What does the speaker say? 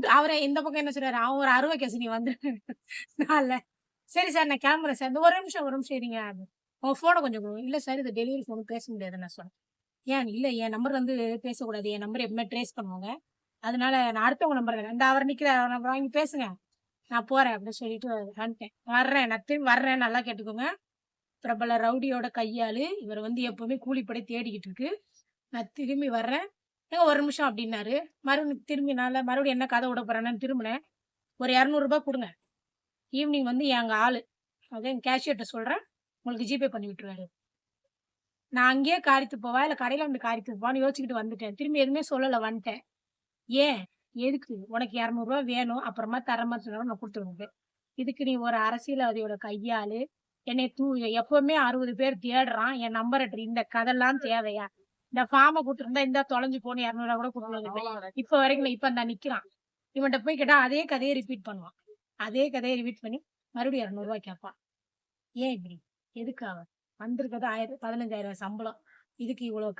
அவரை இந்த பக்கம் என்ன சொல்றாரு, அவன் ஒரு அருவா கேசு நீ வந்துரு. நான்ல, சரி சார் நான் கிளம்புறேன் சார். இந்த ஒரு நிமிஷம் இருங்க. உங்க ஃபோன கொஞ்சம் குடுங்க. இல்ல சார் இது டெலிவரி ஃபோன் பேச முடியாதுன்னு நான் சொன்னேன். ஏன் இல்ல என் நம்பர் வந்து பேசக்கூடாது. என் நம்பர் எப்பவுமே ட்ரேஸ் பண்ணுவாங்க. அதனால நான் அடுத்தவங்க நம்பர் இந்த அவர் நிக்கிறார். அவர் நம்பர் வாங்கி பேசுங்க. நான் போறேன் அப்படின்னு சொல்லிட்டு வந்துட்டேன். வர்றேன். நான் திரும்பி வர்றேன். நல்லா கேட்டுக்கோங்க. பிரபல ரவுடியோட கையாளு. இவர் வந்து எப்பவுமே கூலிப்படை தேடிக்கிட்டு இருக்கு. நான் திரும்பி வர்றேன். ஏங்க ஒரு நிமிஷம் அப்டின்னாரு. திரும்பி மறுபடியும் என்ன கதை விட போறானேன்னு திரும்புனேன். ஒரு ரூ. 200 குடுங்க. ஈவினிங் வந்து எங்க ஆளு. அதான் கேஷியர்ட்ட சொல்றேன். உங்களுக்கு ஜிபே பண்ணி விட்டுருவாரு. நான் அங்கேயே காரித்து போவா, இல்ல கடையில வந்து காரித்து போவான்னு யோசிச்சுக்கிட்டு வந்துட்டேன். திரும்பி எதுவுமே சொல்லல வந்துட்டேன். ஏன்? எதுக்கு? உனக்கு ரூ. 200 வேணும். அப்புறமா தரேன்னு சொன்னா நான் குடுத்துருவேன். இதுக்கு நீ ஒரு அரசியல்வாதியோட கையாளு. என்னைய எப்பவுமே 60 பேர் தேடுறான். என் நம்பர இந்த கதெல்லாம் தேவையா? இந்த ஃபார்ம குடுத்துருந்தா, இந்தா தொலைஞ்சு போன்னு 200 கூட குடுத்துருந்துருப்பேன். இப்ப வரைக்கும் இப்ப இந்தா நிக்கிறான். இவன்ட்ட போய் கேட்டா அதே கதைய ரிப்பீட் பண்ணுவான். அதே கதைய ரிப்பீட் பண்ணி மறுபடியும் ரூ. 200 கேட்பான். ஏன் இப்படி? எதுக்காக? வந்திருக்கிறது 15,000 சம்பளம். இதுக்கு இவ்வளோ